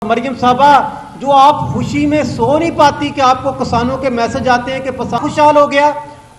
مریم صاحبہ جو آپ خوشی میں سو نہیں پاتی کہ آپ کو کسانوں کے میسج آتے ہیں کہ خوشحال ہو گیا،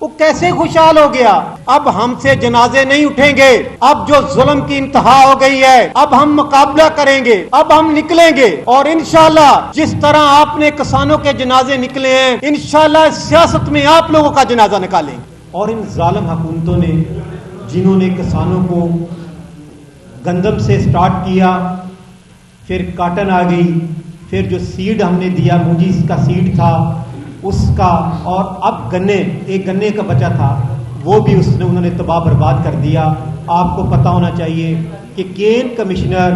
وہ کیسے خوشحال ہو گیا؟ اب ہم سے جنازے نہیں اٹھیں گے، اب جو ظلم کی انتہا ہو گئی ہے، اب ہم مقابلہ کریں گے، اب ہم نکلیں گے، اور انشاءاللہ جس طرح آپ نے کسانوں کے جنازے نکلے ہیں انشاءاللہ سیاست میں آپ لوگوں کا جنازہ نکالیں گے۔ اور ان ظالم حکومتوں نے جنہوں نے کسانوں کو گندم سے سٹارٹ کیا، پھر کاٹن آ گئی، پھر جو سیڈ ہم نے دیا مونجی کا سیڈ تھا اس کا، اور اب ایک گنے کا بچا تھا وہ بھی انہوں نے تباہ برباد کر دیا۔ آپ کو پتہ ہونا چاہیے کہ کین کمشنر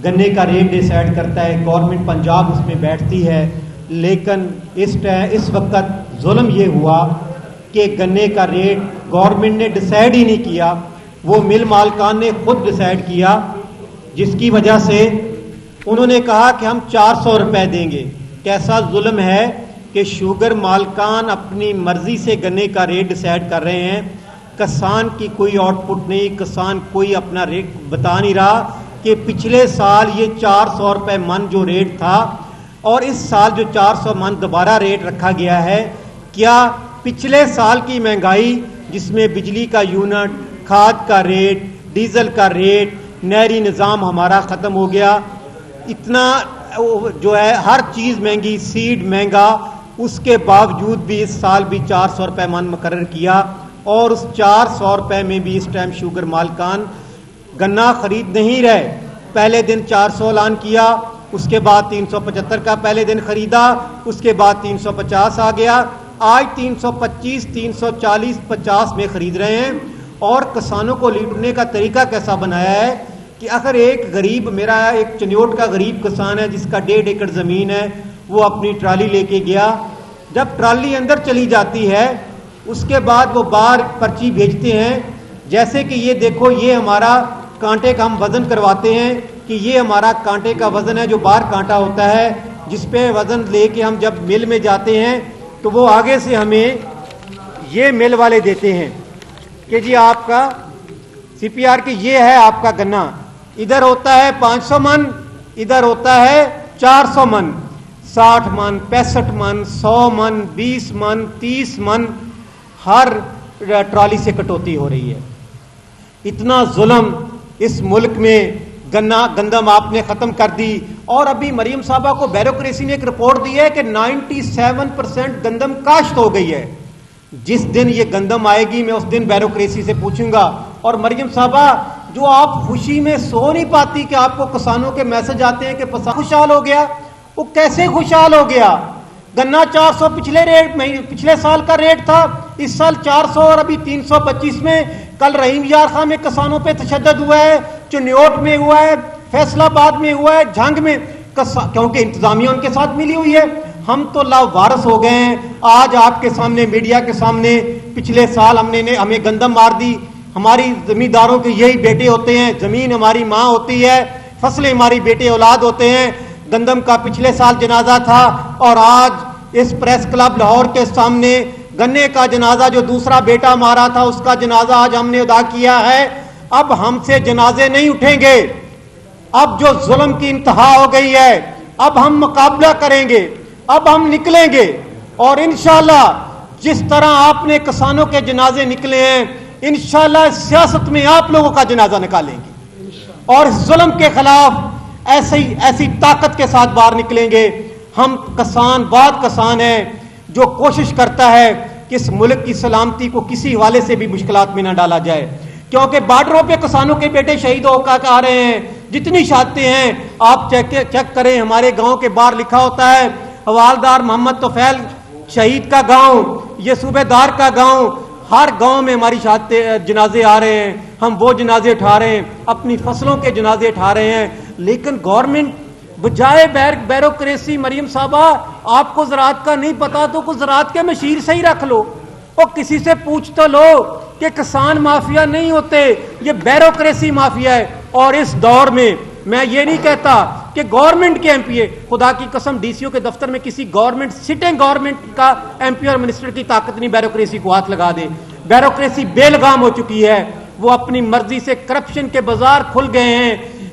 گنے کا ریٹ ڈیسائیڈ کرتا ہے، گورنمنٹ پنجاب اس میں بیٹھتی ہے، لیکن اس وقت ظلم یہ ہوا کہ گنے کا ریٹ گورنمنٹ نے ڈیسائیڈ ہی نہیں کیا، وہ مل مالکان نے خود ڈیسائیڈ کیا، جس کی وجہ سے انہوں نے کہا کہ ہم 400 روپے دیں گے۔ کیسا ظلم ہے کہ شوگر مالکان اپنی مرضی سے گنے کا ریٹ ڈیسائیڈ کر رہے ہیں، کسان کی کوئی آؤٹ پٹ نہیں، کسان کوئی اپنا ریٹ بتا نہیں رہا کہ پچھلے سال یہ 400 روپے من جو ریٹ تھا اور اس سال جو 400 من دوبارہ ریٹ رکھا گیا ہے، کیا پچھلے سال کی مہنگائی جس میں بجلی کا یونٹ، کھاد کا ریٹ، ڈیزل کا ریٹ، نہری نظام ہمارا ختم ہو گیا، اتنا جو ہے ہر چیز مہنگی، سیڈ مہنگا، اس کے باوجود بھی اس سال بھی 400 روپے من مقرر کیا، اور اس 400 روپے میں بھی اس ٹائم شوگر مالکان گنا خرید نہیں رہے۔ پہلے دن 400 اعلان کیا، اس کے بعد 375 کا پہلے دن خریدا، اس کے بعد 350 آ گیا، آج 325، 340، 50 میں خرید رہے ہیں۔ اور کسانوں کو لوٹنے کا طریقہ کیسا بنایا ہے کہ اگر ایک غریب، میرا ایک چنیوٹ کا غریب کسان ہے جس کا 1.5 ایکڑ زمین ہے، وہ اپنی ٹرالی لے کے گیا، جب ٹرالی اندر چلی جاتی ہے اس کے بعد وہ باہر پرچی بھیجتے ہیں، جیسے کہ یہ دیکھو یہ ہمارا کانٹے کا ہم وزن کرواتے ہیں کہ یہ ہمارا کانٹے کا وزن ہے، جو باہر کانٹا ہوتا ہے جس پہ وزن لے کے ہم جب مل میں جاتے ہیں تو وہ آگے سے ہمیں یہ مل والے دیتے ہیں کہ جی آپ کا سی پی آر کی یہ ہے آپ کا گنا، ادھر ہوتا ہے 500 من، ادھر ہوتا ہے 400 من، 60 من، 65 من، 100 من، 20 من، 30 من ہر ٹرالی سے کٹوتی ہو رہی ہے۔ اتنا ظلم اس ملک میں گندم آپ نے ختم کر دی۔ اور ابھی مریم صاحبہ کو بیوروکریسی نے ایک رپورٹ دی ہے کہ 97% گندم کاشت ہو گئی ہے۔ جس دن یہ گندم آئے گی میں اس دن بیوروکریسی سے پوچھوں گا۔ اور مریم صاحبہ جو آپ خوشی میں سو نہیں پاتی کہ آپ کو کسانوں کے میسج آتے ہیں کہ خوشحال ہو گیا، وہ کیسے خوشحال ہو گیا؟ گنا 400 پچھلے سال کا ریٹ تھا، اس سال 400 اور ابھی 325 میں۔ کل رحیم یار خان میں کسانوں پہ تشدد ہوا ہے، چنیوٹ میں ہوا ہے، فیصل آباد میں ہوا ہے، جھنگ میں، کیونکہ انتظامیہ ان کے ساتھ ملی ہوئی ہے۔ ہم تو لاوارث ہو گئے ہیں۔ آج آپ کے سامنے، میڈیا کے سامنے، پچھلے سال ہمیں گندم مار دی، ہماری زمینداروں کے یہی بیٹے ہوتے ہیں، زمین ہماری ماں ہوتی ہے، فصلیں ہماری بیٹے اولاد ہوتے ہیں۔ گندم کا پچھلے سال جنازہ تھا، اور آج اس پریس کلب لاہور کے سامنے گنے کا جنازہ جو دوسرا بیٹا مارا تھا اس کا جنازہ آج ہم نے ادا کیا ہے۔ اب ہم سے جنازے نہیں اٹھیں گے، اب جو ظلم کی انتہا ہو گئی ہے، اب ہم مقابلہ کریں گے، اب ہم نکلیں گے، اور انشاءاللہ جس طرح آپ نے کسانوں کے جنازے نکلے ہیں انشاءاللہ سیاست میں آپ لوگوں کا جنازہ نکالیں گے، اور ظلم کے خلاف ایسی طاقت کے ساتھ باہر نکلیں گے۔ ہم کسان بہت کسان ہیں جو کوشش کرتا ہے کہ اس ملک کی سلامتی کو کسی حوالے سے بھی مشکلات میں نہ ڈالا جائے، کیونکہ بارڈروں پہ کسانوں کے بیٹے شہید ہو کر آ رہے ہیں، جتنی شہادتیں ہیں آپ چیک کریں، ہمارے گاؤں کے باہر لکھا ہوتا ہے حوالدار محمد طفیل شہید کا گاؤں، یہ صوبے دار کا گاؤں، ہر گاؤں میں ہماری جنازے آ رہے ہیں، ہم وہ جنازے اٹھا رہے ہیں، اپنی فصلوں کے جنازے اٹھا رہے ہیں۔ لیکن گورنمنٹ بجائے بیوروکریسی، مریم صاحبہ آپ کو زراعت کا نہیں پتا تو کچھ زراعت کے مشیر سے ہی رکھ لو، اور کسی سے پوچھ تو لو کہ کسان مافیا نہیں ہوتے، یہ بیوروکریسی مافیا ہے۔ اور اس دور میں میں یہ نہیں کہتا کہ گورنمنٹ کے ایم پی اے، خدا کی قسم ڈی سی او کے دفتر میں کسی گورنمنٹ سٹنگ گورنمنٹ کا ایم پی اور منسٹر کی طاقت نہیں بیوروکریسی کو ہاتھ لگا دے۔ بیوروکریسی بے لگام ہو چکی ہے، وہ اپنی مرضی سے کرپشن کے بازار کھل گئے ہیں۔